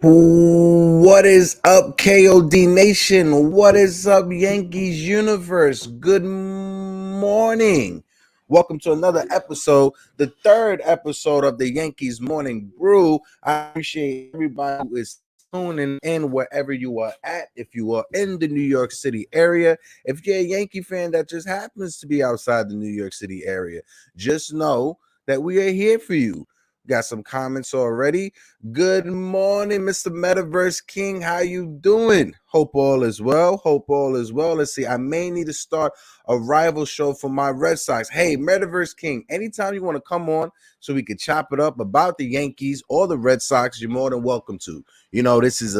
What is up, KOD Nation? What is up, Yankees Universe? Good morning. Welcome to another episode, the third episode of the Yankees Morning Brew. I appreciate everybody who is tuning in wherever you are at. If you are in the New York City area, if you're a Yankee fan that just happens to be outside the New York City area, just know that we are here for you. Got some comments already. Good morning, Mr. Metaverse King. How you doing? Hope all is well. Hope all is well. Let's see. I may need to start a rival show for my Red Sox. Hey, Metaverse King, anytime you want to come on so we can chop it up about the Yankees or the Red Sox, you're more than welcome to. You know, this is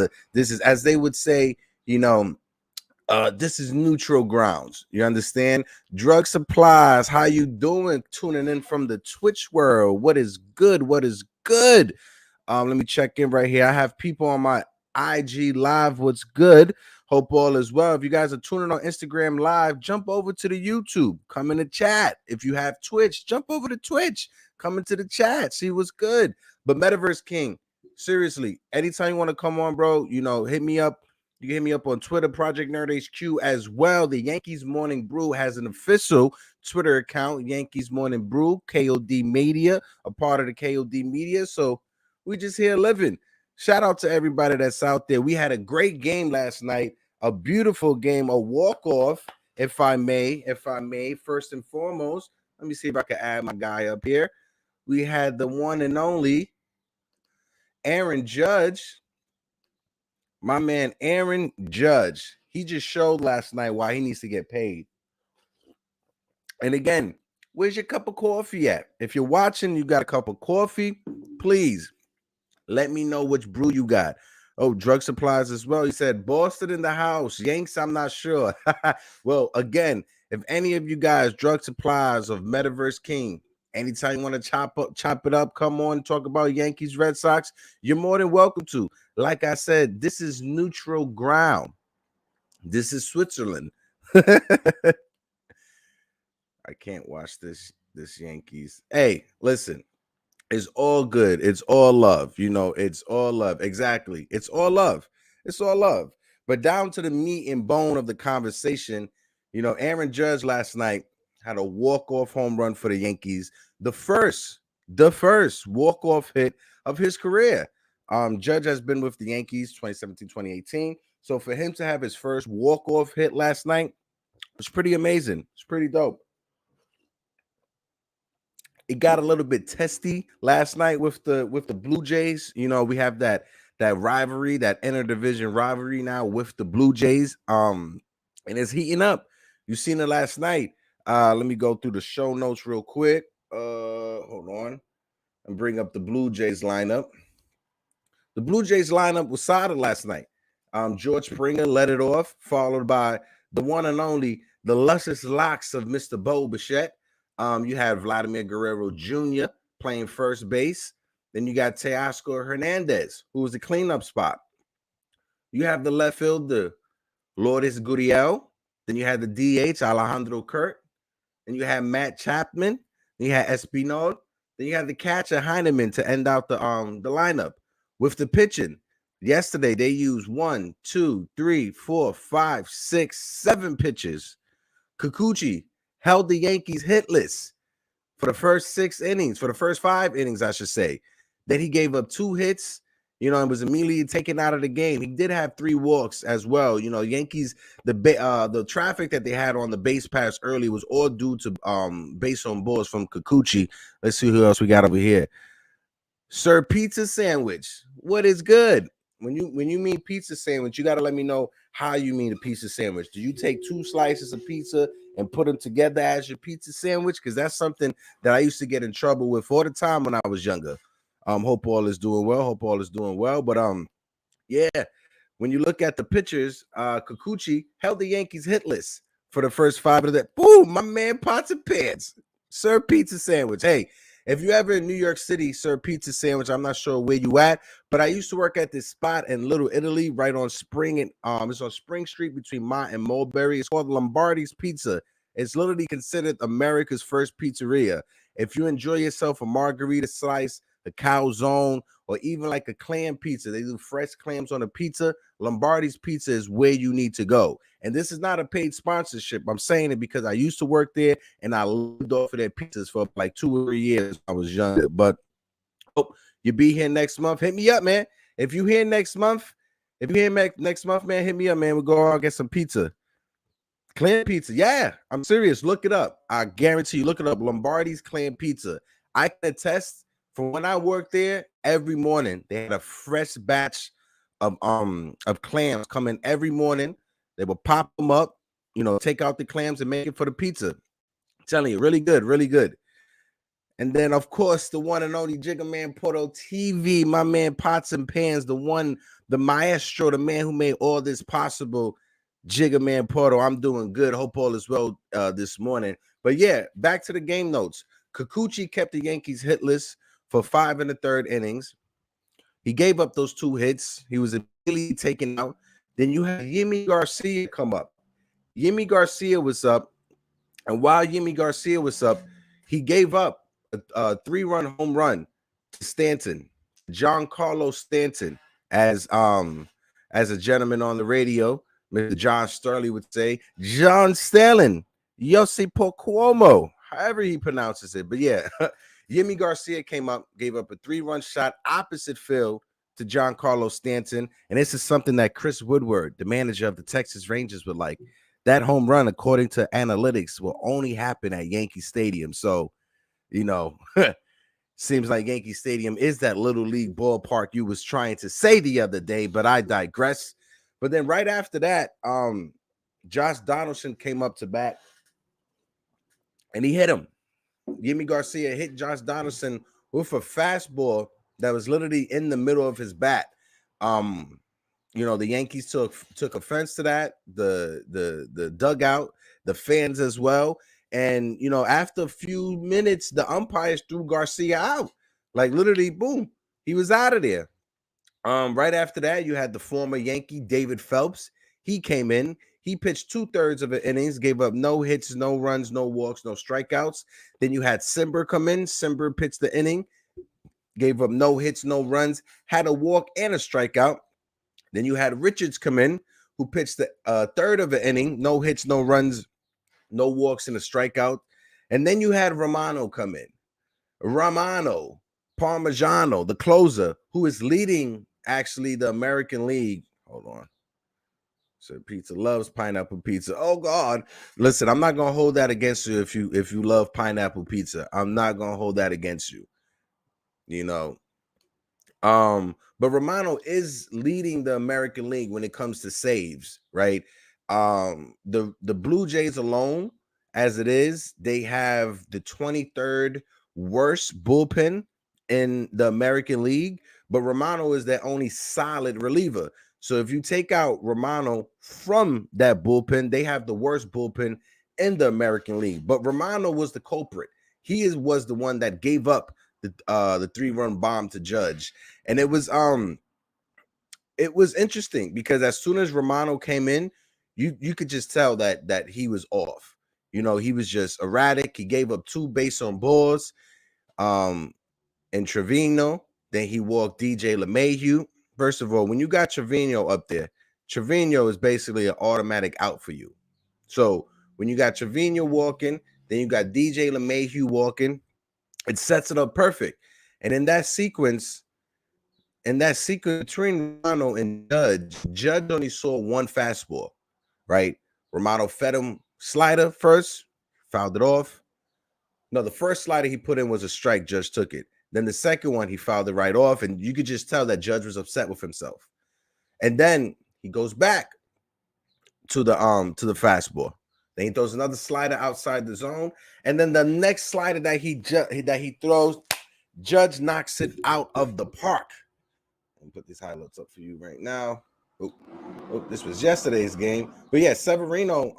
as they would say, this is neutral grounds. You understand? Drug supplies. How you doing? Tuning in from the Twitch world. What is good? What is good? Let me check in right here. I have people on my IG live. What's good? Hope all is well. If you guys are tuning on Instagram live, jump over to the YouTube. Come in the chat. If you have Twitch, jump over to Twitch. Come into the chat. See what's good. But Metaverse King, seriously, anytime you want to come on, bro, hit me up. You can hit me up on Twitter, Project Nerd HQ as well. The Yankees Morning Brew has an official Twitter account, Yankees Morning Brew, KOD Media, a part of the KOD Media. So we just here living. Shout out to everybody that's out there. We had a great game last night, a beautiful game, a walk-off, if I may. First and foremost, let me see if I can add my guy up here. We had the one and only Aaron Judge. My man, Aaron Judge, he just showed last night why he needs to get paid. And again, where's your cup of coffee at? If you're watching, you got a cup of coffee, please let me know which brew you got. Oh, drug supplies as well. He said, Boston in the house. Yanks, I'm not sure. Well, again, if any of you guys, drug supplies of Metaverse King, anytime you want to chop it up, come on, talk about Yankees, Red Sox, you're more than welcome to. Like I said, this is neutral ground. This is Switzerland. I can't watch this Yankees. Hey, listen, it's all good. It's all love. It's all love. Exactly. It's all love. It's all love. But down to the meat and bone of the conversation, Aaron Judge last night had a walk-off home run for the Yankees. The first walk-off hit of his career. Judge has been with the Yankees 2017, 2018. So for him to have his first walk-off hit last night was pretty amazing. It's pretty dope. It got a little bit testy last night with the Blue Jays. We have that rivalry, that interdivision rivalry now with the Blue Jays. And it's heating up. You seen it last night. Let me go through the show notes real quick. Hold on. And bring up the Blue Jays lineup. The Blue Jays lineup was solid last night. George Springer led it off, followed by the one and only, the luscious locks of Mr. Bo Bichette. You had Vladimir Guerrero Jr. playing first base. Then you got Teoscar Hernandez, who was the cleanup spot. You have the left fielder, Lourdes Gurriel. Then you had the DH, Alejandro Kirk. Then you had Matt Chapman. Then you had Espinal. Then you had the catcher, Heineman, to end out the lineup. With the pitching, yesterday they used 1, 2, 3, 4, 5, 6, 7 pitches. Kikuchi held the Yankees hitless for the first 5 innings, I should say. Then he gave up 2 hits, and was immediately taken out of the game. He did have 3 walks as well. Yankees, the traffic that they had on the base pass early was all due to base on balls from Kikuchi. Let's see who else we got over here. Sir Pizza Sandwich. What is good? When you mean pizza sandwich, you got to let me know how you mean a pizza sandwich. Do you take 2 slices of pizza and put them together as your pizza sandwich? Because that's something that I used to get in trouble with all the time when I was younger. Hope all is doing well. But yeah, when you look at the pictures, Kikuchi held the Yankees hitless for the first 5 of that. Boom, my man Pots and Pans. Sir Pizza Sandwich. Hey, if you ever in New York City, Sir Pizza Sandwich, I'm not sure where you at, but I used to work at this spot in Little Italy, right on Spring, and it's on Spring Street between Mott and Mulberry. It's called Lombardi's Pizza. It's literally considered America's first pizzeria. If you enjoy yourself a margarita slice, the calzone, or even like a clam pizza. They do fresh clams on a pizza. Lombardi's Pizza is where you need to go. And this is not a paid sponsorship. I'm saying it because I used to work there and I lived off of their pizzas for like 2 or 3 years when I was younger. But hope you be here next month. Hit me up, man. If you here next month, next month, man, hit me up, man. We'll go out and get some pizza. Clam pizza. Yeah, I'm serious. Look it up. I guarantee you, look it up. Lombardi's Clam Pizza. I can attest from when I worked there, every morning they had a fresh batch of clams coming every morning. They would pop them up, take out the clams and make it for the pizza. I'm telling you, really good, really good. And then, of course, the one and only Jigga Man Porto TV, my man Pots and Pans, the maestro, the man who made all this possible. Jigga Man Porto, I'm doing good. Hope all is well this morning. But yeah, back to the game notes. Kikuchi kept the Yankees hitless for 5 1/3 innings. He gave up those 2 hits. He was immediately taken out. Then you had Yimi Garcia come up. Yimi Garcia was up. And while Yimi Garcia was up, he gave up a 3-run home run to Stanton, Giancarlo Stanton, as a gentleman on the radio, Mr. John Sterling would say, John Sterling, Yossi Cuomo, however he pronounces it. But yeah, Yimi Garcia came up, gave up a 3-run shot opposite field to Giancarlo Stanton. And this is something that Chris Woodward, the manager of the Texas Rangers, would like. That home run, according to analytics, will only happen at Yankee Stadium. So, seems like Yankee Stadium is that little league ballpark you was trying to say the other day, but I digress. But then right after that, Josh Donaldson came up to bat and he hit him. Yimi Garcia hit Josh Donaldson with a fastball that was literally in the middle of his bat. The Yankees took offense to that, the dugout, the fans as well. And, after a few minutes, the umpires threw Garcia out. Like, literally, boom, he was out of there. Right after that, you had the former Yankee, David Phelps. He came in. He pitched 2/3 of the innings, gave up no hits, no runs, no walks, no strikeouts. Then you had Simber come in. Simber pitched the inning, gave up no hits, no runs, had a walk and a strikeout. Then you had Richards come in, who pitched the third of the inning, no hits, no runs, no walks, and a strikeout. And then you had Romano come in. Romano Parmigiano, the closer, who is leading actually the American League. Hold on. So pizza loves pineapple pizza. Oh God. Listen, I'm not gonna hold that against you if you love pineapple pizza. I'm not gonna hold that against you. But Romano is leading the American League when it comes to saves, right? The Blue Jays alone, as it is, they have the 23rd worst bullpen in the American League, but Romano is their only solid reliever. So if you take out Romano from that bullpen, they have the worst bullpen in the American League. But Romano was the culprit. He was the one that gave up the 3-run bomb to Judge. And it was interesting because as soon as Romano came in, you could just tell that he was off. He was just erratic. He gave up 2 base on balls in Trevino. Then he walked DJ LeMahieu. First of all, when you got Trevino up there, Trevino is basically an automatic out for you. So when you got Trevino walking, then you got DJ LeMahieu walking, it sets it up perfect. And in that sequence between Romano and Judge only saw 1 fastball, right? Romano fed him slider first, fouled it off. No, the first slider he put in was a strike. Judge took it. Then the second one, he fouled it right off, and you could just tell that Judge was upset with himself. And then he goes back to the fastball. Then he throws another slider outside the zone, and then the next slider that he throws, Judge knocks it out of the park. Let me put these highlights up for you right now. This was yesterday's game, but yeah, Severino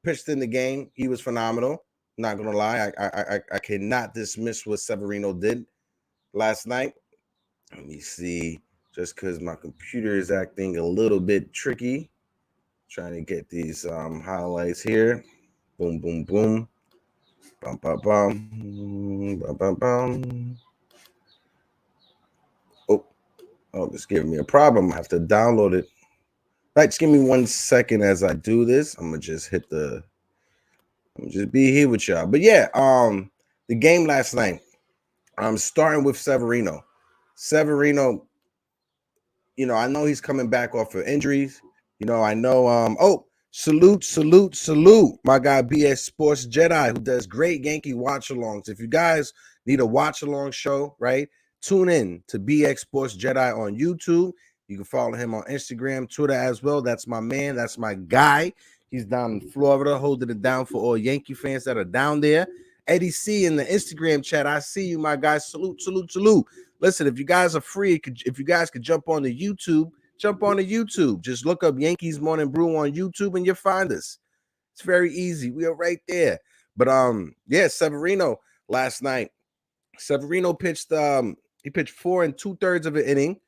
pitched in the game. He was phenomenal. Not gonna lie, I cannot dismiss what Severino did last night. Let me see, just because my computer is acting a little bit tricky. Trying to get these highlights here. Boom, boom, boom. Bum, bum, bum. Bum, bum, bum. Oh, it's giving me a problem. I have to download it. All right, just give me 1 second as I do this. I'm gonna just be here with y'all. But yeah, the game last night. I'm starting with Severino. Severino, I know he's coming back off of injuries. I know salute my guy BS Sports Jedi, who does great Yankee watch alongs. If you guys need a watch along show, right, tune in to BX Sports Jedi on YouTube. You can follow him on Instagram, Twitter as well. That's my man, that's my guy. He's down in Florida holding it down for all Yankee fans that are down there. Eddie C in the Instagram chat, I see you, my guy. Salute. Listen, if you guys are free, if you guys could jump on the YouTube, just look up Yankees Morning Brew on YouTube and you'll find us. It's very easy. We are right there. But yeah, Severino last night. Severino pitched he pitched 4 2/3 of an inning.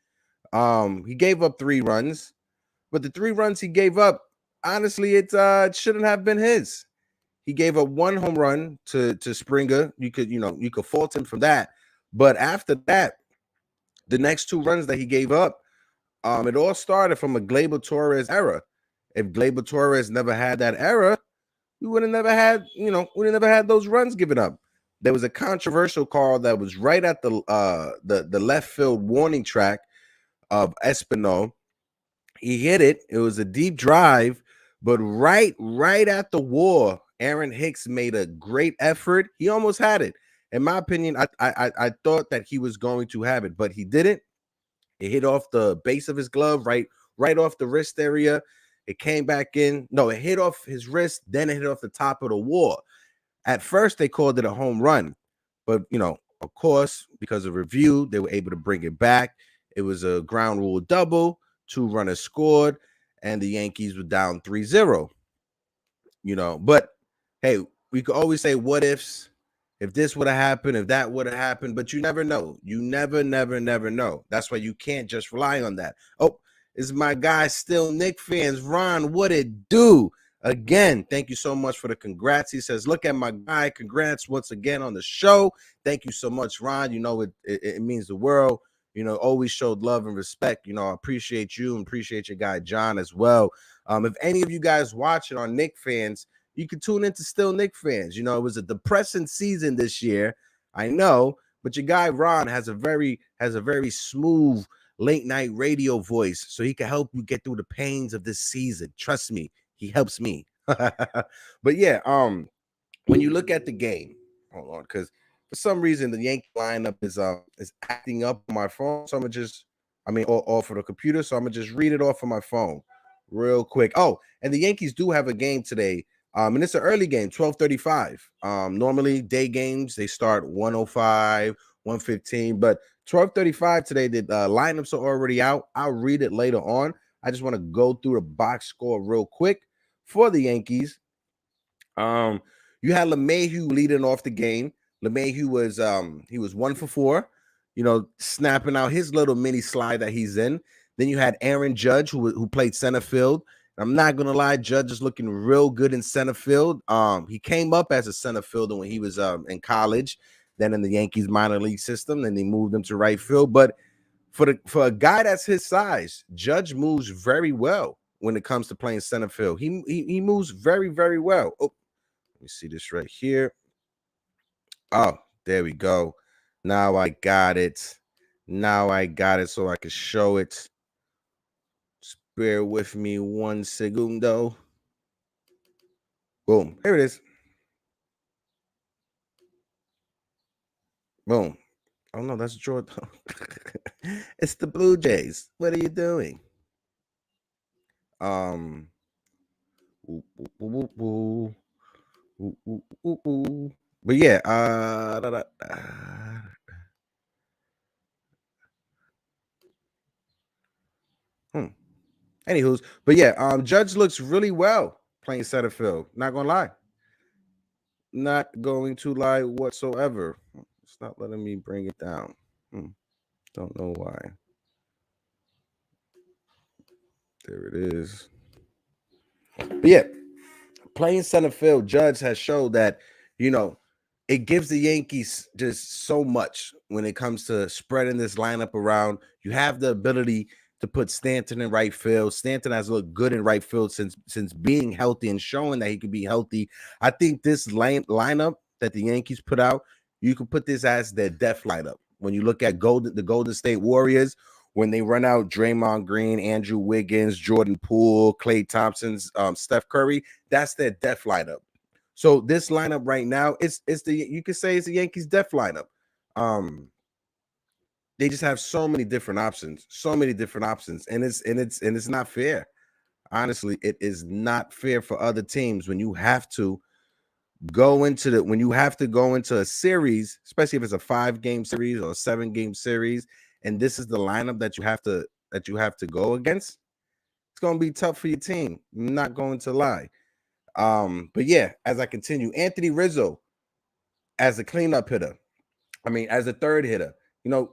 He gave up 3 runs, but the 3 runs he gave up, honestly, it shouldn't have been his. He gave up 1 home run to Springer. You could fault him for that. But after that, the next 2 runs that he gave up, it all started from a Gleyber Torres error. If Gleyber Torres never had that error, we would have never had those runs given up. There was a controversial call that was right at the left field warning track of Espino. He hit it. It was a deep drive, but right at the wall, Aaron Hicks made a great effort. He almost had it. In my opinion, I thought that he was going to have it, but he didn't. It hit off the base of his glove, right off the wrist area. It came back in. No, it hit off his wrist, then it hit off the top of the wall. At first, they called it a home run, but of course, because of review, they were able to bring it back. It was a ground rule double. 2 runners scored, and the Yankees were down 3-0. But hey, we could always say what ifs. If this would have happened, if that would have happened, but you never know. You never know. That's why you can't just rely on that. Oh, this is my guy, still Knick fans. Ron, what it do? Again, thank you so much for the congrats. He says, look at my guy. Congrats once again on the show. Thank you so much, Ron. It means the world. Always showed love and respect. I appreciate you and appreciate your guy, John, as well. If any of you guys watching are Knick fans, you can tune into Still Knick fans. It was a depressing season this year, I know, but your guy Ron has a very smooth late night radio voice, so he can help you get through the pains of this season. Trust me, he helps me. But yeah, when you look at the game, hold on, because for some reason the Yankee lineup is acting up on my phone, so off of the computer, so I'm gonna just read it off of my phone real quick. Oh, and the Yankees do have a game today. And it's an early game, 12:35. Normally day games, they start 1:05, 1:15, but 12:35 today, the lineups are already out. I'll read it later on. I just want to go through the box score real quick for the Yankees. You had LeMahieu leading off the game. LeMahieu was he was 1 for 4, snapping out his little mini slide that he's in. Then you had Aaron Judge, who played center field. I'm not gonna lie, Judge is looking real good in center field. He came up as a center fielder when he was in college, then in the Yankees minor league system, then they moved him to right field. But for a guy that's his size, Judge moves very well when it comes to playing center field. He moves very, very well. Oh, let me see this right here. Oh, there we go. Now I got it. So I can show it. Bear with me 1 segundo. Boom. Here it is. Boom. Oh, no, that's Jordan. It's the Blue Jays. What are you doing? But yeah, Anywho's, but yeah, Judge looks really well playing center field. Not gonna lie. Not going to lie whatsoever. It's not letting me bring it down. Don't know why. There it is. But yeah, playing center field, Judge has showed that, it gives the Yankees just so much when it comes to spreading this lineup around. You have the ability to put Stanton in right field. Stanton has looked good in right field since being healthy and showing that he could be healthy. I think this lineup that the Yankees put out, you could put this as their death lineup. When you look at the Golden State Warriors, when they run out Draymond Green, Andrew Wiggins, Jordan Poole, Klay Thompson, Steph Curry, that's their death lineup. So this lineup right now, it's you could say it's the Yankees death lineup. They just have so many different options, and it's not fair. Honestly, it is not fair for other teams when you have to go into a series, especially if it's a 5-game series or a 7-game series, and this is the lineup that you have to go against. It's going to be tough for your team. I'm not going to lie. But yeah, as I continue, Anthony Rizzo as a cleanup hitter. As a third hitter.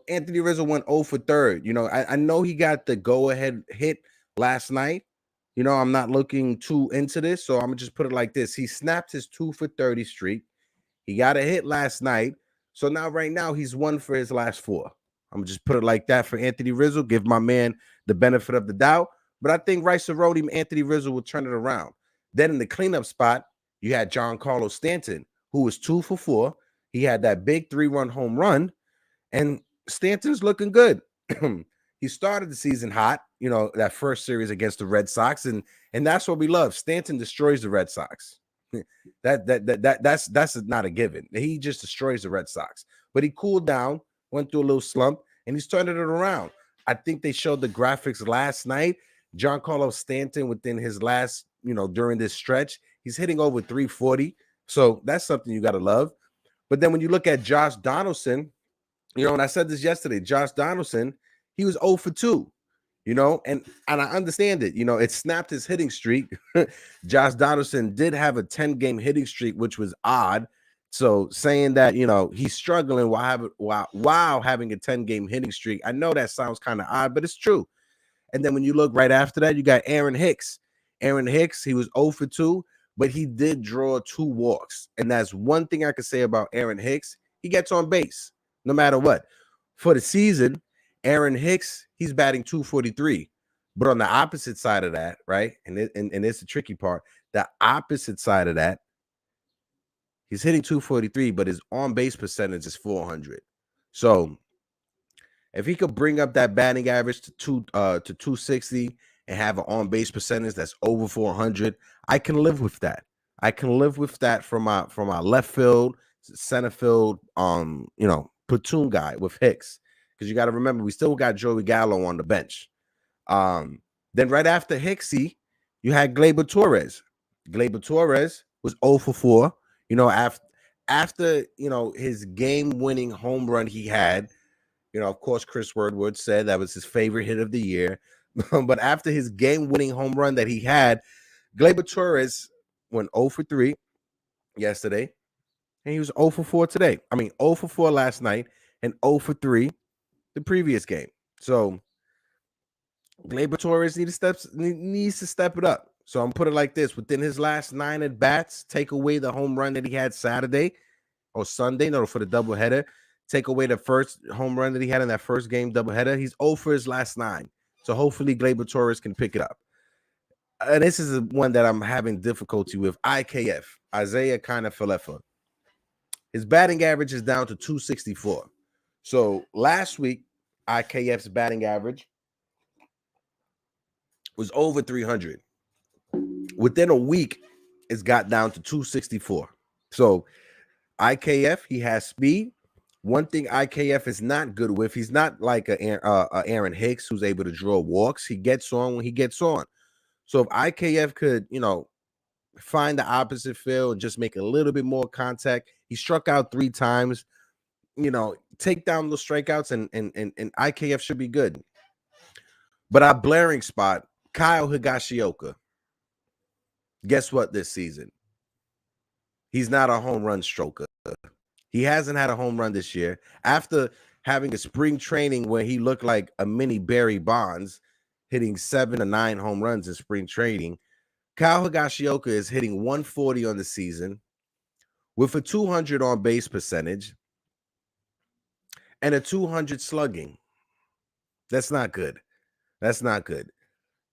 Anthony Rizzo went 0 for third. I know he got the go-ahead hit last night. I'm not looking too into this, so I'm gonna just put it like this. He snapped his 2 for 30 streak. He got a hit last night. So now, right now, he's 1 for his last 4. I'm gonna just put it like that for Anthony Rizzo. Give my man the benefit of the doubt. But I think Rice Road, Anthony Rizzo will turn it around. Then in the cleanup spot, you had Giancarlo Stanton, who was 2 for 4. He had that big 3-run home run, and Stanton's looking good. He started the season hot, that first series against the Red Sox, and that's what we love. Stanton destroys the Red Sox. That's not a given. He just destroys the Red Sox. But he cooled down, went through a little slump, and he's turning it around. I think they showed the graphics last night. Giancarlo Stanton, within his last, during this stretch, he's hitting over 340. So that's something you got to love. But then when you look at Josh Donaldson, and I said this yesterday, Josh Donaldson, he was 0 for 2, and I understand it. It snapped his hitting streak. Josh Donaldson did have a 10-game hitting streak, which was odd. So saying that, he's struggling while having a 10-game hitting streak, I know that sounds kind of odd, but it's true. And then when you look right after that, you got Aaron Hicks. Aaron Hicks, he was 0 for 2, but he did draw 2 walks. And that's one thing I could say about Aaron Hicks. He gets on base no matter what. For the season, Aaron Hicks, he's batting 243. But on the opposite side of that, right? And it's the tricky part. The opposite side of that, he's hitting 243, but his on-base percentage is 400. So if he could bring up that batting average to 260 and have an on-base percentage that's over 400, I can live with that. I can live with that from my left field, center field, platoon guy with Hicks. Because you got to remember, we still got Joey Gallo on the bench. Then right after Hicksy, you had Gleyber Torres. Gleyber Torres was 0 for 4. After his game-winning home run he had, of course, Chris Woodward said that was his favorite hit of the year. But after his game-winning home run that he had, Gleyber Torres went 0 for 3 yesterday, and he was 0 for 4 today. 0 for 4 last night and 0 for 3 the previous game. So Gleyber Torres needs to step it up. So I'm put it like this: within his last 9 at bats, take away the home run that he had Saturday or Sunday, for the doubleheader. Take away the first home run that he had in that first game doubleheader. He's 0 for his last 9. So hopefully Gleyber Torres can pick it up. And this is one that I'm having difficulty with. IKF, Isaiah Kiner-Falefa. His batting average is down to 264. So last week, IKF's batting average was over 300. Within a week, it's got down to 264. So IKF, he has speed. One thing IKF is not good with, he's not like a Aaron Hicks who's able to draw walks. He gets on when he gets on. So if IKF could, find the opposite field and just make a little bit more contact. He struck out 3 times. Take down those strikeouts, and IKF should be good. But our blaring spot, Kyle Higashioka. Guess what this season? He's not a home run stroker. He hasn't had a home run this year. After having a spring training where he looked like a mini Barry Bonds, hitting 7 to 9 home runs in spring training, Kyle Higashioka is hitting 140 on the season with a 200 on base percentage and a 200 slugging. That's not good. That's not good.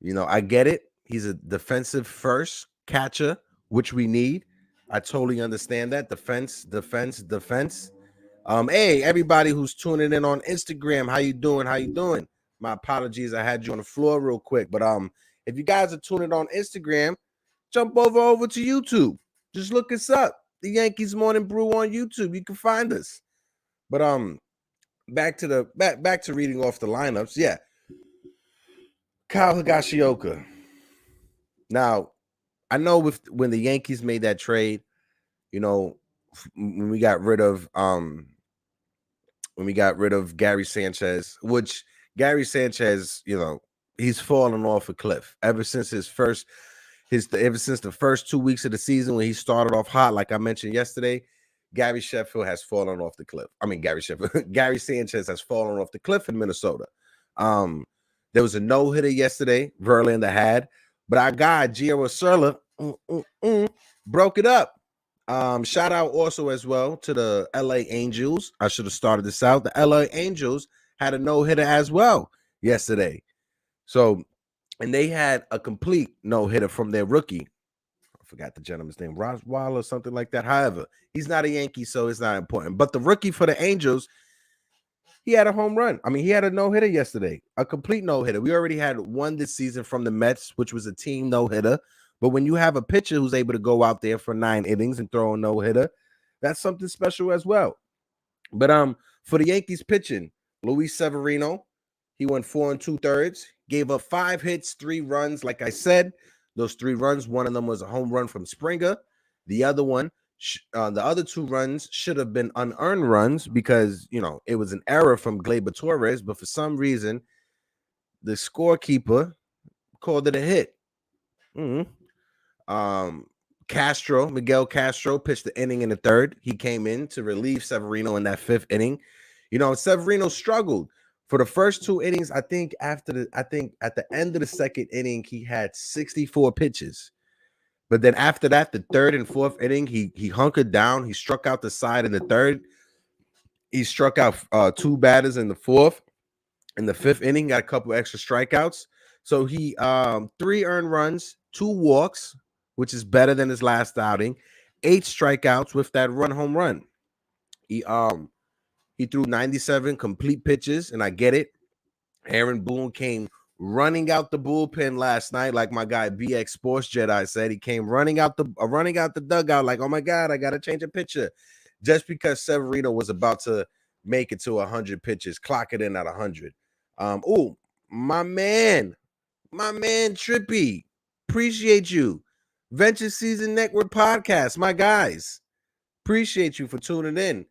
I get it. He's a defensive first catcher, which we need. I totally understand that. Defense. Hey, everybody who's tuning in on Instagram, how you doing? How you doing? My apologies, I had you on the floor real quick. But if you guys are tuning on Instagram, jump over to YouTube. Just look us up. The Yankees Morning Brew on YouTube. You can find us. But back to reading off the lineups. Yeah. Kyle Higashioka. Now, I know when the Yankees made that trade, when we got rid of Gary Sanchez, which Gary Sanchez, he's fallen off a cliff ever since the first 2 weeks of the season when he started off hot, like I mentioned yesterday. Gary Sanchez has fallen off the cliff in Minnesota. There was a no-hitter yesterday, Verlander had, but our guy, Gio Urshela, broke it up. Shout out also as well to the LA Angels. I should have started this out. The LA Angels had a no-hitter as well yesterday. So, and they had a complete no-hitter from their rookie. I forgot the gentleman's name, Roswell or something like that. However, he's not a Yankee, so it's not important. But the rookie for the Angels, he had a home run. I mean, he had a no-hitter yesterday, a complete no-hitter. We already had one this season from the Mets, which was a team no-hitter. But when you have a pitcher who's able to go out there for 9 innings and throw a no-hitter, that's something special as well. But for the Yankees pitching, Luis Severino, he went 4 2/3, gave up 5 hits, 3 runs. Like I said, those 3 runs, one of them was a home run from Springer. The other one, the other 2 runs should have been unearned runs because, it was an error from Gleyber Torres. But for some reason, the scorekeeper called it a hit. Miguel Castro pitched the inning in the 3rd. He came in to relieve Severino in that 5th inning. Severino struggled for the first 2 innings. I think at the end of the 2nd inning, he had 64 pitches. But then after that, the 3rd and 4th inning, he hunkered down. He struck out the side in the 3rd. He struck out 2 batters in the 4th. In the 5th inning, got a couple extra strikeouts. So he 3 earned runs, 2 walks, which is better than his last outing, 8 strikeouts with that home run. He threw 97 complete pitches, and I get it. Aaron Boone came running out the bullpen last night, like my guy BX Sports Jedi said. He came running out the dugout, like, oh my God, I gotta change a pitcher, just because Severino was about to make it to 100 pitches, clock it in at 100. My man Trippy, appreciate you. Venture Season Network Podcast, my guys, appreciate you for tuning in.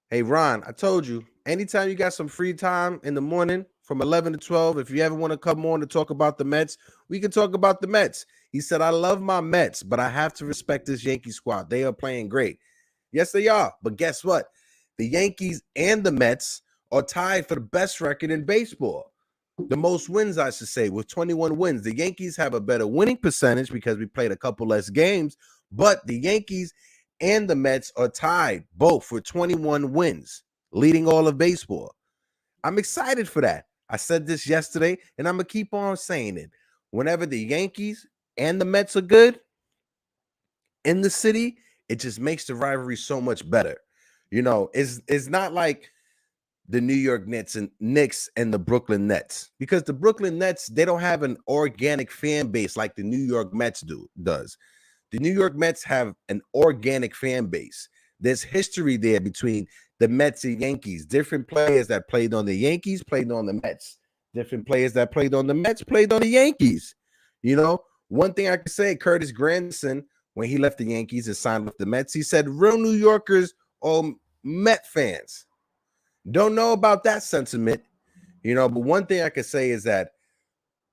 Hey, Ron, I told you, anytime you got some free time in the morning from 11 to 12, if you ever want to come on to talk about the Mets, we can talk about the Mets. He said, I love my Mets, but I have to respect this Yankee squad. They are playing great. Yes, they are. But guess what? The Yankees and the Mets are tied for the best record in baseball. The most wins, I should say, with 21 wins. The Yankees have a better winning percentage because we played a couple less games, but the Yankees and the Mets are tied both for 21 wins, leading all of baseball. I'm excited for that. I said this yesterday, and I'm going to keep on saying it. Whenever the Yankees and the Mets are good in the city, it just makes the rivalry so much better. It's not like the New York Knicks and the Brooklyn Nets, because the Brooklyn Nets, they don't have an organic fan base like the New York Mets does. The New York Mets have an organic fan base. There's history there between the Mets and Yankees. Different players that played on the Yankees played on the Mets. Different players that played on the Mets played on the Yankees. One thing I can say, Curtis Granderson, when he left the Yankees and signed with the Mets, he said real New Yorkers are Met fans. Don't know about that sentiment, but one thing I can say is that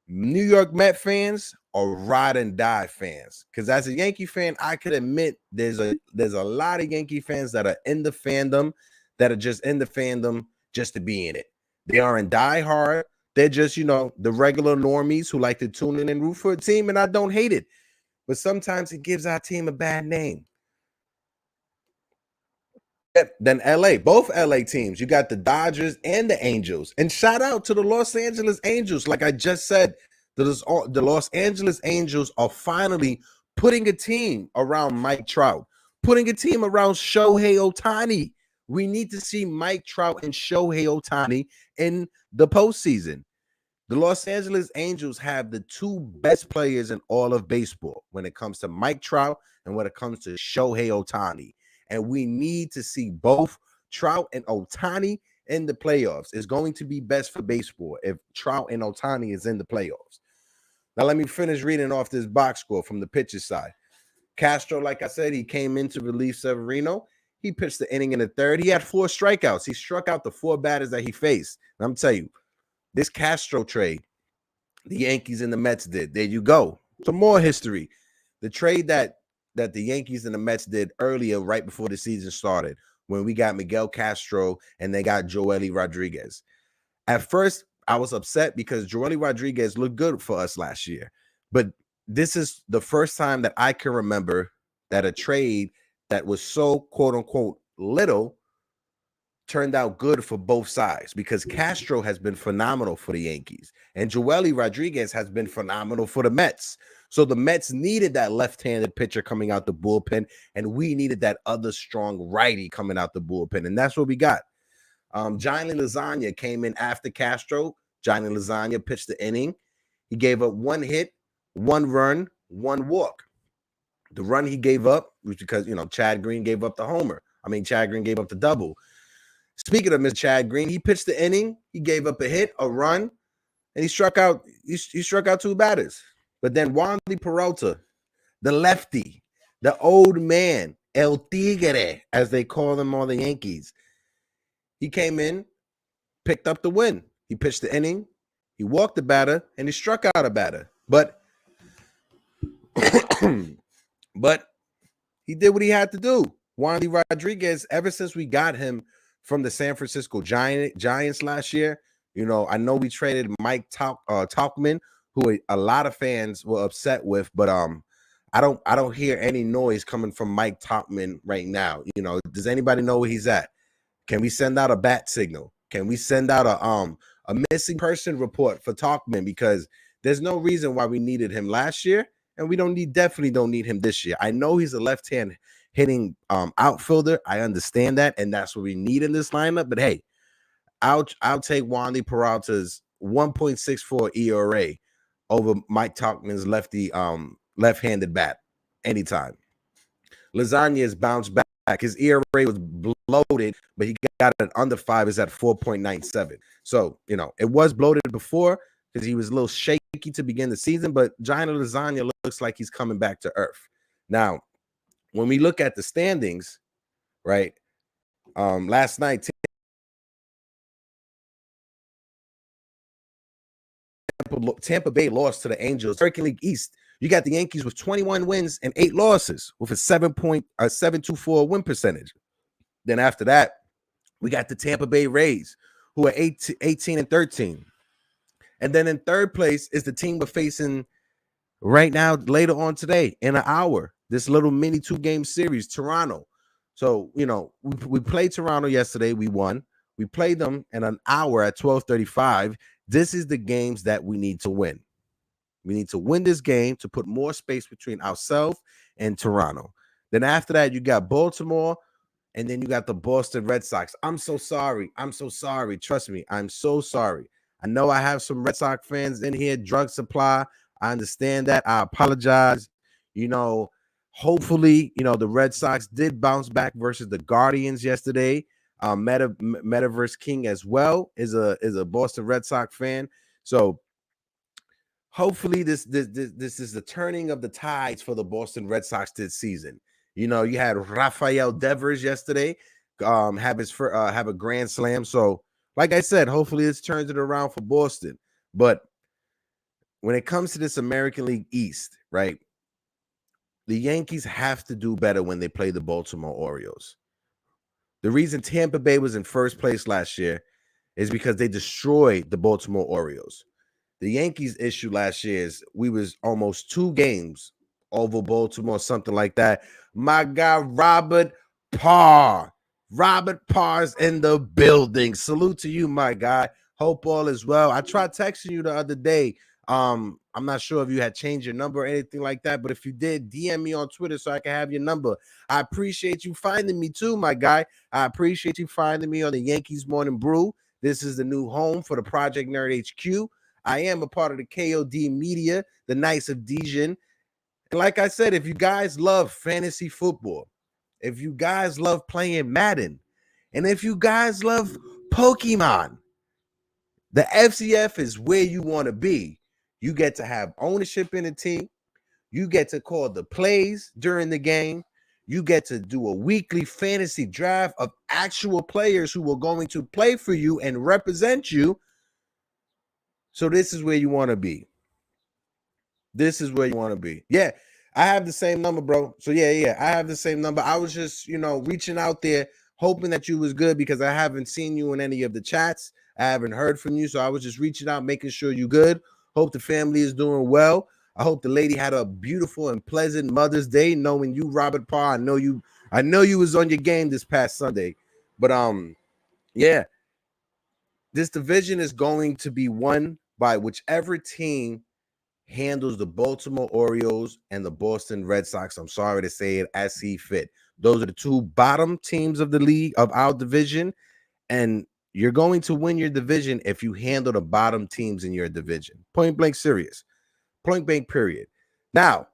New York Met fans are ride and die fans. Because as a Yankee fan, I could admit there's a lot of Yankee fans that are in the fandom, that are just in the fandom just to be in it. They aren't die hard. They're just, the regular normies who like to tune in and root for a team, and I don't hate it. But sometimes it gives our team a bad name. Yep. Then LA, both LA teams. You got the Dodgers and the Angels. And shout out to the Los Angeles Angels. Like I just said, the Los Angeles Angels are finally putting a team around Mike Trout, putting a team around Shohei Ohtani. We need to see Mike Trout and Shohei Ohtani in the postseason. The Los Angeles Angels have the two best players in all of baseball when it comes to Mike Trout and when it comes to Shohei Ohtani. And we need to see both Trout and Ohtani in the playoffs. It's going to be best for baseball if Trout and Ohtani is in the playoffs. Now, let me finish reading off this box score from the pitcher side. Castro, like I said, he came in to relieve Severino. He pitched the inning in the third. He had 4 strikeouts. He struck out the 4 batters that he faced. And I'm telling you, this Castro trade, the Yankees and the Mets did. There you go. Some more history. The trade that the Yankees and the Mets did earlier, right before the season started, when we got Miguel Castro and they got Joely Rodriguez. At first, I was upset because Joely Rodriguez looked good for us last year. But this is the first time that I can remember that a trade that was so, quote-unquote, little turned out good for both sides, because Castro has been phenomenal for the Yankees and Joely Rodriguez has been phenomenal for the Mets. So the Mets needed that left-handed pitcher coming out the bullpen, and we needed that other strong righty coming out the bullpen, and that's what we got. Johnny Lasagna came in after Castro. Johnny Lasagna pitched the inning. He gave up 1 hit, 1 run, 1 walk. The run he gave up was because, Chad Green gave up the homer. Chad Green gave up the double. Speaking of Mr. Chad Green, he pitched the inning. He gave up a hit, a run, and he struck out. He struck out 2 batters. But then Wandy Peralta, the lefty, the old man, El Tigre, as they call him on the Yankees, he came in, picked up the win. He pitched the inning, he walked the batter, and he struck out a batter. But he did what he had to do. Wandy Rodriguez, ever since we got him from the San Francisco Giants last year, I know we traded Mike Tauchman, who a lot of fans were upset with, but I don't hear any noise coming from Mike Tauchman right now. Does anybody know where he's at? Can we send out a bat signal? Can we send out a missing person report for Tauchman? Because there's no reason why we needed him last year, and we definitely don't need him this year. I know he's a left-hand hitting outfielder. I understand that, and that's what we need in this lineup. But hey, I'll take Wandy Peralta's 1.64 ERA over Mike Tauchman's left-handed bat anytime. Lasagna has bounced back. His ERA was bloated, but he got it under 5. Is at 4.97. So it was bloated before because he was a little shaky to begin the season. But Johnny Lasagna looks like he's coming back to earth now. When we look at the standings, right? Last night, Tampa Bay lost to the Angels. American League East, you got the Yankees with 21 wins and 8 losses with a 7.724 win percentage. Then after that, we got the Tampa Bay Rays, who are 18 and 13. And then in third place is the team we're facing right now, later on today, in an hour. This little mini 2-game series, Toronto. So, we played Toronto yesterday. We won. We played them in an hour at 12:35. This is the games that we need to win. We need to win this game to put more space between ourselves and Toronto. Then after that, you got Baltimore, and then you got the Boston Red Sox. I'm so sorry. Trust me, I'm so sorry. I know I have some Red Sox fans in here, drug supply. I understand that. I apologize. Hopefully, the Red Sox did bounce back versus the Guardians yesterday. Metaverse King as well is a Boston Red Sox fan. So hopefully this is the turning of the tides for the Boston Red Sox this season. You had Rafael Devers yesterday have a grand slam. So like I said, hopefully this turns it around for Boston. But when it comes to this American League East, right? The Yankees have to do better when they play the Baltimore Orioles. The reason Tampa Bay was in first place last year is because they destroyed the Baltimore Orioles. The Yankees' issue last year is we was almost 2 games over Baltimore, something like that. My guy, Robert Parr. Robert Parr's in the building. Salute to you, my guy. Hope all is well. I tried texting you the other day. I'm not sure if you had changed your number or anything like that, but if you did, DM me on Twitter so I can have your number. I appreciate you finding me too, my guy. I appreciate you finding me on the Yankees Morning Brew. This is the new home for the Project Nerd HQ. I am a part of the KOD Media, the Knights of Dijon. And like I said, if you guys love fantasy football, if you guys love playing Madden, and if you guys love Pokemon, the FCF is where you want to be. You get to have ownership in the team. You get to call the plays during the game. You get to do a weekly fantasy draft of actual players who are going to play for you and represent you. So this is where you want to be. This is where you want to be. Yeah, I have the same number, bro. So yeah, I have the same number. I was just, reaching out there, hoping that you was good because I haven't seen you in any of the chats. I haven't heard from you. So I was just reaching out, making sure you good. Hope the family is doing well. I hope the lady had a beautiful and pleasant Mother's Day. Knowing you, Robert Parr, I know you was on your game this past Sunday. But yeah, this division is going to be won by whichever team handles the Baltimore Orioles and the Boston Red Sox. I'm sorry to say it, as he fit. Those are the two bottom teams of the league, of our division, and you're going to win your division if you handle the bottom teams in your division. Point blank serious. Point blank period. Now,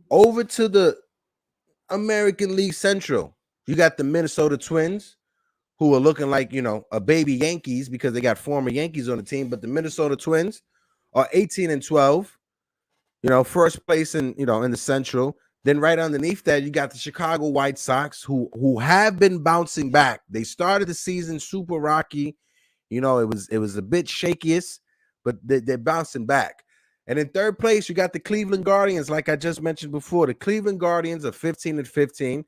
over to the American League Central. You got the Minnesota Twins, who are looking like, a baby Yankees because they got former Yankees on the team, but the Minnesota Twins are 18-12. First place in the Central. Then right underneath that, you got the Chicago White Sox, who have been bouncing back. They started the season super rocky. It was a bit shakiest, but they're bouncing back. And in third place, you got the Cleveland Guardians, like I just mentioned before. The Cleveland Guardians are 15-15.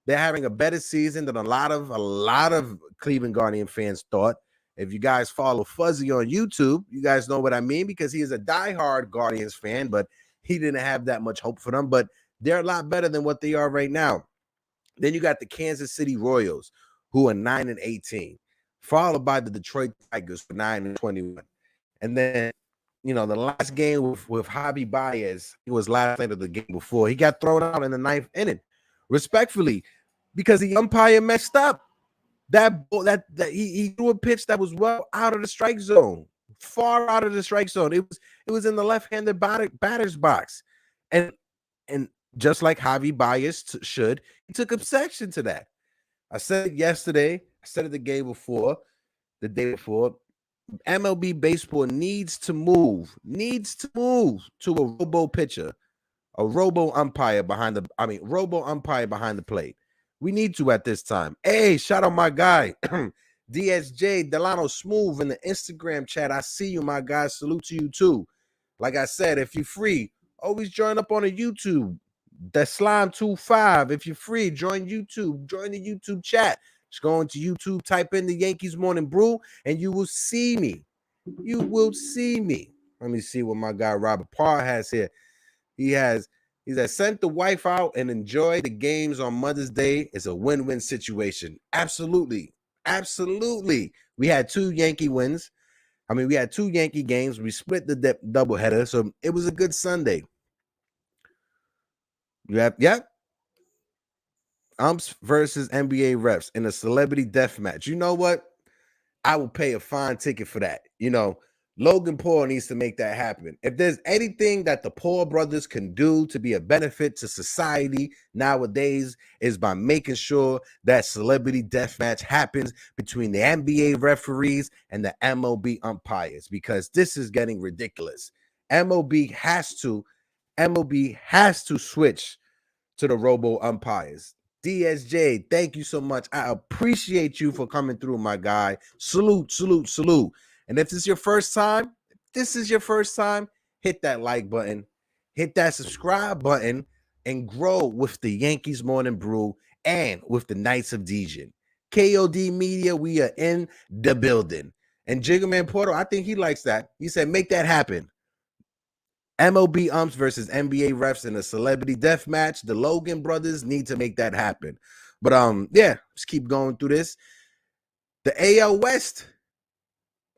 They're having a better season than a lot of Cleveland Guardian fans thought. If you guys follow Fuzzy on YouTube, you guys know what I mean, because he is a diehard Guardians fan, but he didn't have that much hope for them. But they're a lot better than what they are right now. Then you got the Kansas City Royals, who are 9-18, followed by the Detroit Tigers for 9-21. And then, the last game with Javi Baez, it was last night of the game before, he got thrown out in the ninth inning, respectfully, because the umpire messed up. That he threw a pitch that was well out of the strike zone, far out of the strike zone. It was in the left-handed batter's box, and just like Javi Baez should, he took exception to that. I said it yesterday. I said it the day before. MLB baseball needs to move to a robo pitcher, a robo umpire behind the plate. We need to at this time. Hey, shout out my guy, DSJ Delano Smooth in the Instagram chat. I see you, my guy. Salute to you too. Like I said, if you're free, always join up on a YouTube. That Slime25. If you're free, join YouTube. Join the YouTube chat. Just go into YouTube, type in the Yankees Morning Brew, and you will see me. You will see me. Let me see what my guy Robert Parr has here. He said, sent the wife out and enjoy the games on Mother's Day. It's a win-win situation. Absolutely. Absolutely. We had two Yankee wins. We had two Yankee games. We split the doubleheader, so it was a good Sunday. Yep. Umps versus NBA refs in a celebrity death match. You know what? I will pay a fine ticket for that. Logan Paul needs to make that happen. If there's anything that the Paul brothers can do to be a benefit to society nowadays, is by making sure that celebrity deathmatch happens between the NBA referees and the MLB umpires, because this is getting ridiculous. MLB has to switch to the robo umpires. DSJ, thank you so much. I appreciate you for coming through, my guy. Salute. And if this is your first time, hit that like button, hit that subscribe button, and grow with the Yankees Morning Brew and with the Knights of Dijon. KOD Media, we are in the building. And Jiggerman Porter, I think he likes that. He said, make that happen. MLB umps versus NBA refs in a celebrity death match. The Logan brothers need to make that happen. But yeah, let's keep going through this. The AL West.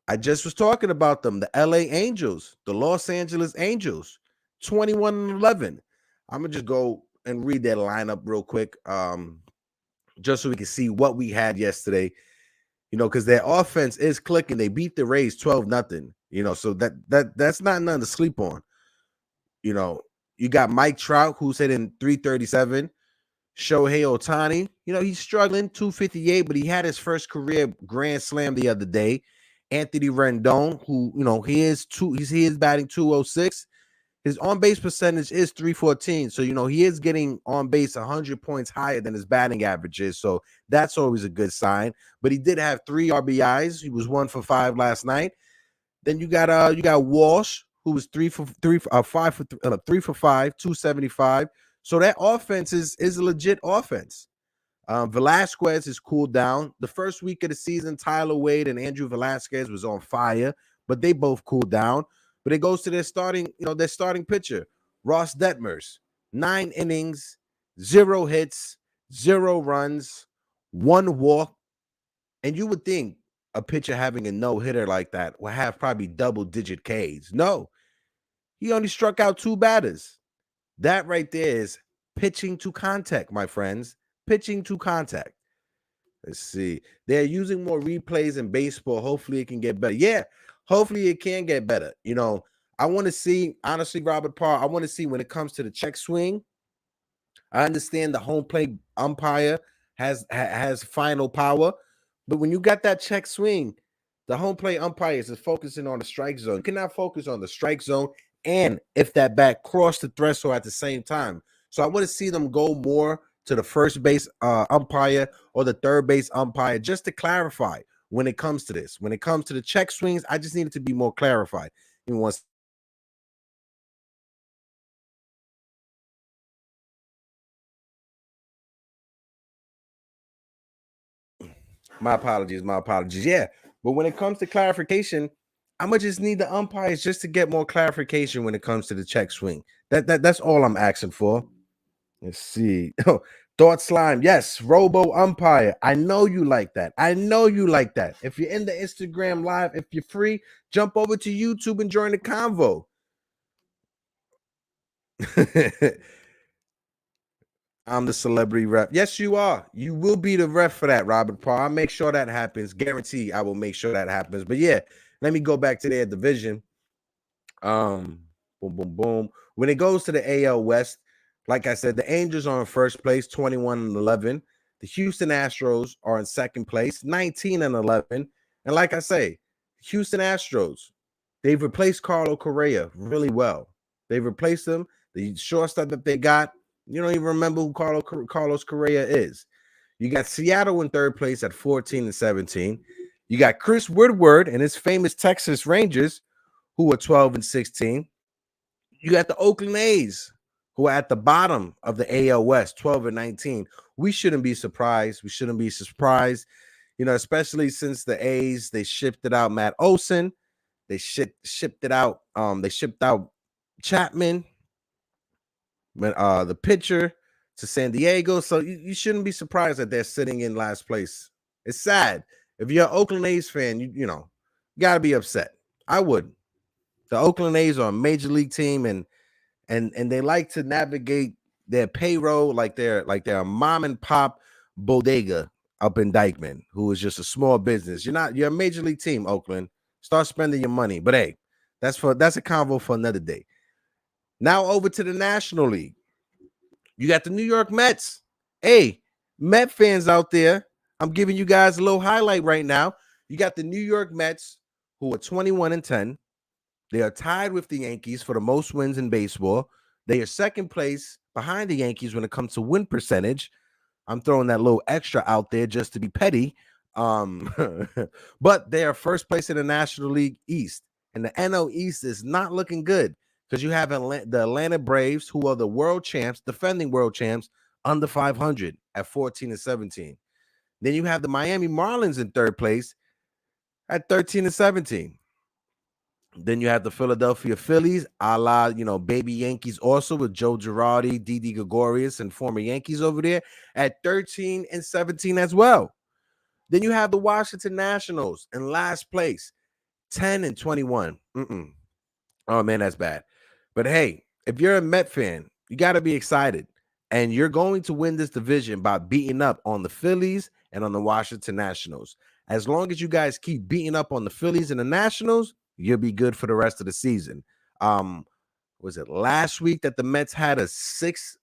I just was talking about them. The LA Angels, the Los Angeles Angels, 21-11. I'm gonna just go and read their lineup real quick. Just so we can see what we had yesterday. Because their offense is clicking. They beat the Rays 12-0. So that's not nothing to sleep on. You got Mike Trout, who's hitting 337. Shohei Ohtani, he's struggling 258, but he had his first career grand slam the other day. Anthony Rendon, who, he is batting 206. His on-base percentage is 314. So, he is getting on base 100 points higher than his batting average is. So that's always a good sign. But he did have 3 RBIs. He was 1 for 5 last night. Then you got Walsh, who was 3 for 5, 275. So that offense is a legit offense. Velasquez is cooled down. The first week of the season, Tyler Wade and Andrew Velasquez was on fire, but they both cooled down. But it goes to their starting pitcher, Ross Detmers. 9 innings, 0 hits, 0 runs, 1 walk. And you would think a pitcher having a no-hitter like that will have probably double-digit Ks. No, he only struck out 2 batters. That right there is pitching to contact, my friends. Pitching to contact. Let's see. They're using more replays in baseball. Hopefully it can get better. Yeah, hopefully it can get better. I want to see, honestly, Robert Parr, I want to see when it comes to the check swing. I understand the home plate umpire has final power, but when you got that check swing, the home plate umpire is focusing on the strike zone. You cannot focus on the strike zone and if that bat crossed the threshold at the same time. So I want to see them go more to the first base umpire or the third base umpire just to clarify when it comes to this. When it comes to the check swings, I just need it to be more clarified. My apologies. Yeah, but when it comes to clarification, I'm gonna just need the umpires just to get more clarification when it comes to the check swing. That's all I'm asking for. Let's see. Oh, Thought Slime. Yes, Robo Umpire. I know you like that. If you're in the Instagram live, if you're free, jump over to YouTube and join the convo. I'm the celebrity rep. Yes, you are. You will be the rep for that, Robert Paul. I'll make sure that happens. Guarantee I will make sure that happens. But yeah, let me go back to their division. Boom, boom, boom. When it goes to the AL West, like I said, the Angels are in first place, 21-11. The Houston Astros are in second place, 19-11. And like I say, Houston Astros, they've replaced Carlos Correa really well. They've replaced him. The shortstop that they got, you don't even remember who Carlos Correa is. You got Seattle in third place at 14-17. You got Chris Woodward and his famous Texas Rangers, who are 12-16. You got the Oakland A's, who are at the bottom of the AL West, 12-19. We shouldn't be surprised. Especially since the A's, they shipped out Matt Olson. They shipped out Chapman, the pitcher, to San Diego. So you shouldn't be surprised that they're sitting in last place. It's sad. If you're an Oakland A's fan, you gotta be upset. I would. The Oakland A's are a major league team, and they like to navigate their payroll like they're a mom and pop bodega up in Dykeman, who is just a small business. You're a major league team, Oakland. Start spending your money. But hey, that's a convo for another day. Now over to the National League. You got the New York Mets. Hey, Met fans out there, I'm giving you guys a little highlight right now. You got the New York Mets, who are 21-10. They are tied with the Yankees for the most wins in baseball. They are second place behind the Yankees when it comes to win percentage. I'm throwing that little extra out there just to be petty. But they are first place in the National League East. And the NL East is not looking good because you have the Atlanta Braves, who are the world champs, defending world champs, under 500 at 14-17. Then you have the Miami Marlins in third place at 13-17. Then you have the Philadelphia Phillies, a la, baby Yankees also with Joe Girardi, Didi Gregorius, and former Yankees over there at 13 and 17 as well. Then you have the Washington Nationals in last place, 10 and 21. Oh, man, that's bad. But hey, if you're a Met fan, you got to be excited. And you're going to win this division by beating up on the Phillies and on the Washington Nationals. As long as you guys keep beating up on the Phillies and the Nationals, you'll be good for the rest of the season. Was it last week that the Mets had a six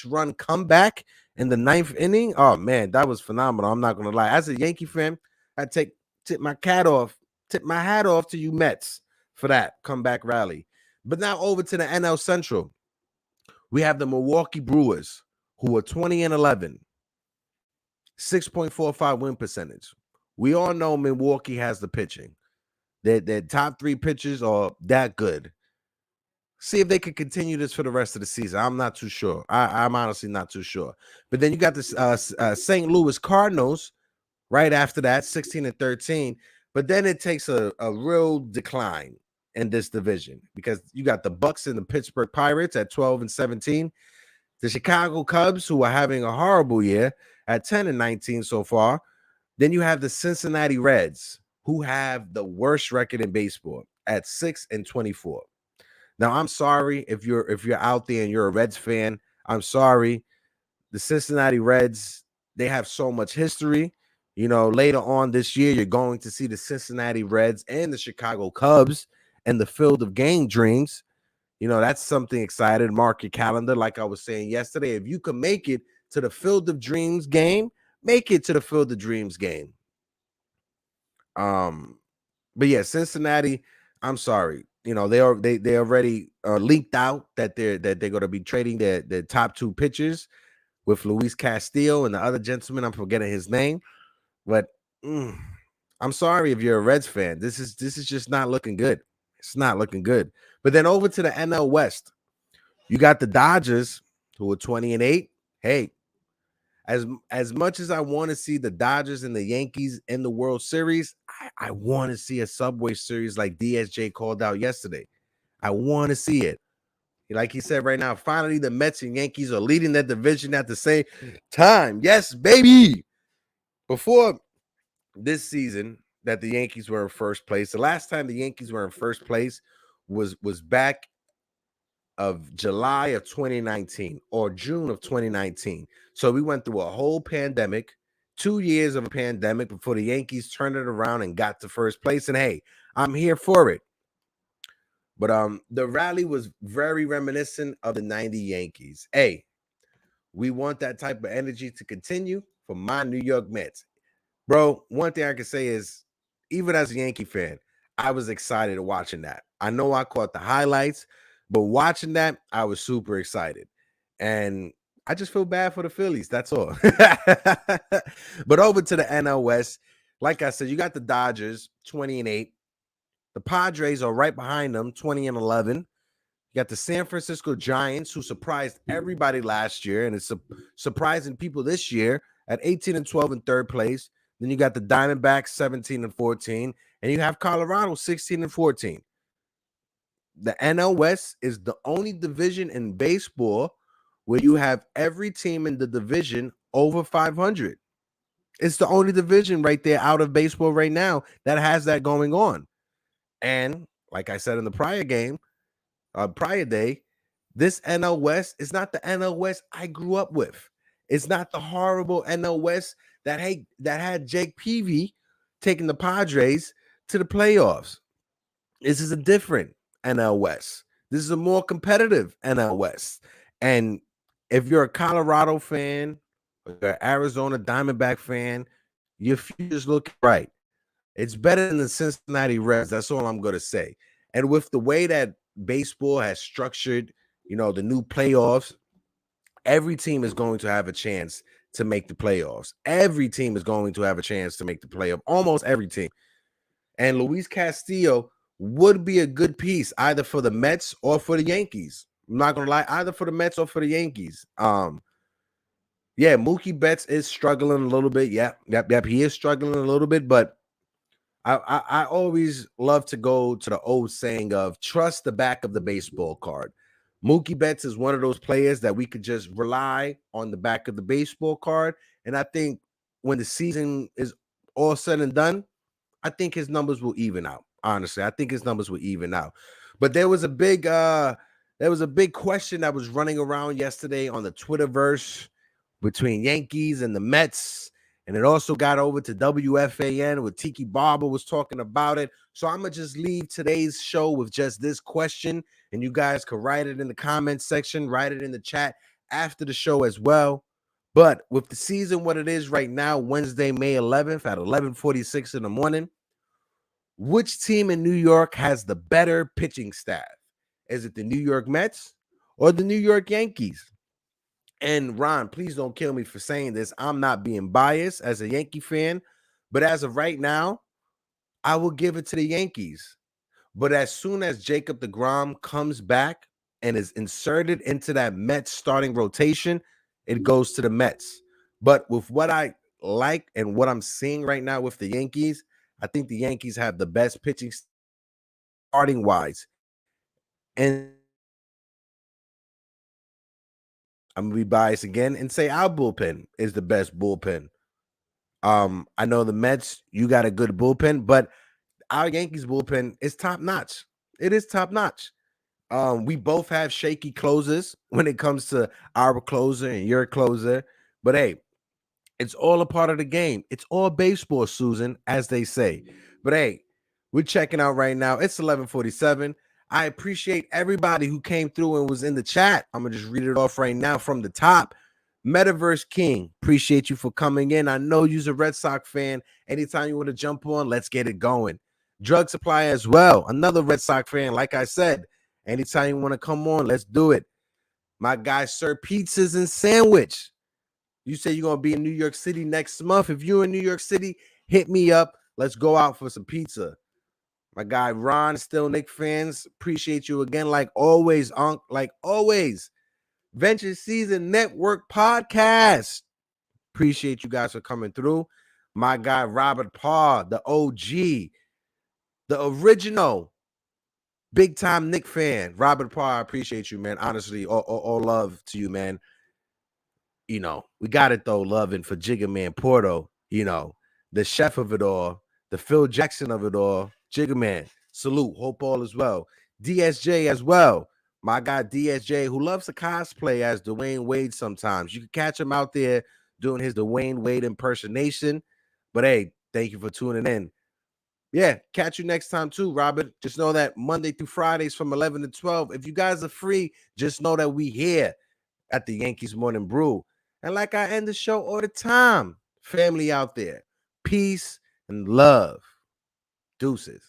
run comeback in the ninth inning? Oh man, that was phenomenal. I'm not gonna lie. As a Yankee fan, I tip my hat off to you Mets for that comeback rally. But now over to the NL Central. We have the Milwaukee Brewers, who are 20 and 11, 6.45 win percentage. We all know Milwaukee has the pitching. Their top three pitchers are that good. See if they could continue this for the rest of the season. I'm not too sure. I'm honestly not too sure. But then you got this St. Louis Cardinals right after that, 16 and 13. But then it takes a real decline in this division because you got the Bucks and the Pittsburgh Pirates at 12 and 17. The Chicago Cubs, who are having a horrible year, at 10 and 19 so far. Then you have the Cincinnati Reds, who have the worst record in baseball at 6 and 24. Now, I'm sorry if you're out there and you're a Reds fan. I'm sorry. The Cincinnati Reds, they have so much history. Later on this year, you're going to see the Cincinnati Reds and the Chicago Cubs in the Field of Game Dreams. That's something exciting. Mark your calendar. Like I was saying yesterday, if you can make it to the Field of Dreams game, make it to the Field of Dreams game. But yeah, Cincinnati, I'm sorry. They already leaked out that they're going to be trading their top two pitchers with Luis Castillo and the other gentleman. I'm forgetting his name, but I'm sorry if you're a Reds fan. This is just not looking good. It's not looking good. But then over to the NL West, you got the Dodgers, who are 20 and 8. Hey, as much as I want to see the Dodgers and the Yankees in the World Series, I want to see a Subway Series like DSJ called out yesterday. I want to see it. Like he said right now, finally the Mets and Yankees are leading that division at the same time. Yes, baby. Before this season that the Yankees were in first place, the last time the Yankees were in first place was back of July of 2019 or June of 2019. So we went through a whole pandemic, 2 years of a pandemic before the Yankees turned it around and got to first place. And hey, I'm here for it. But the rally was very reminiscent of the 90 Yankees. Hey, we want that type of energy to continue for my New York Mets. Bro, one thing I can say is, even as a Yankee fan, I was excited watching that. I know I caught the highlights, but watching that, I was super excited. And I just feel bad for the Phillies. That's all. But over to the NL West, like I said, you got the Dodgers, 20 and 8. The Padres are right behind them, 20 and 11. You got the San Francisco Giants, who surprised everybody last year and is surprising people this year at 18 and 12 in third place. Then you got the Diamondbacks, 17 and 14. And you have Colorado, 16 and 14. The NL West is the only division in baseball where you have every team in the division over 500. It's the only division right there out of baseball right now that has that going on. And like I said in the prior day, this NL West is not the NL West I grew up with. It's not the horrible NL West that had Jake Peavy taking the Padres to the playoffs. This is a different NL West. This is a more competitive NL West. And if you're a Colorado fan or you're an Arizona Diamondback fan, your future's looking bright. It's better than the Cincinnati Reds. That's all I'm going to say. And with the way that baseball has structured, the new playoffs, every team is going to have a chance to make the playoffs. Every team is going to have a chance to make the playoff. Almost every team. And Luis Castillo would be a good piece either for the Mets or for the Yankees. I'm not going to lie, either for the Mets or for the Yankees. Yeah, Mookie Betts is struggling a little bit. Yep. He is struggling a little bit, but I always love to go to the old saying of trust the back of the baseball card. Mookie Betts is one of those players that we could just rely on the back of the baseball card. And I think when the season is all said and done, I think his numbers will even out. Honestly, I think his numbers will even out. But there was a big question that was running around yesterday on the Twitterverse between Yankees and the Mets. And it also got over to WFAN where Tiki Barber was talking about it. So I'm going to just leave today's show with just this question. And you guys can write it in the comment section, write it in the chat after the show as well. But with the season what it is right now, Wednesday, May 11th at 11:46 in the morning, which team in New York has the better pitching staff? Is it the New York Mets or the New York Yankees? And Ron, please don't kill me for saying this. I'm not being biased as a Yankee fan, but as of right now, I will give it to the Yankees. But as soon as Jacob deGrom comes back and is inserted into that Mets starting rotation, it goes to the Mets. But with what I like and what I'm seeing right now with the Yankees, I think the Yankees have the best pitching starting wise. And I'm gonna be biased again and say our bullpen is the best bullpen. I know the Mets, you got a good bullpen, but our Yankees bullpen is top notch. It is top notch. We both have shaky closers when it comes to our closer and your closer, but hey, it's all a part of the game. It's all baseball, Susan, as they say. But hey, we're checking out right now. It's 11:47. I appreciate everybody who came through and was in the chat. I'm going to just read it off right now from the top. Metaverse King, appreciate you for coming in. I know you're a Red Sox fan. Anytime you want to jump on, let's get it going. Drug Supply as well, another Red Sox fan. Like I said, anytime you want to come on, let's do it. My guy, Sir Pizzas and Sandwich. You say you're going to be in New York City next month. If you're in New York City, hit me up. Let's go out for some pizza. My guy, Ron, still Nick fans. Appreciate you again. Like always, Unc. Like always. Venture Season Network Podcast. Appreciate you guys for coming through. My guy, Robert Parr, the OG, the original big time Nick fan. Robert Parr, I appreciate you, man. Honestly, all love to you, man. You know, we got it though, loving for Jigga Man Porto, you know, the chef of it all, the Phil Jackson of it all. Jigga Man, salute. Hope all is well. DSJ as well. My guy DSJ, who loves to cosplay as Dwayne Wade sometimes. You can catch him out there doing his Dwayne Wade impersonation. But hey, thank you for tuning in. Yeah, catch you next time too, Robert. Just know that Monday through Fridays from 11 to 12. If you guys are free, just know that we here at the Yankees Morning Brew. And like I end the show all the time, family out there, peace and love. Deuces.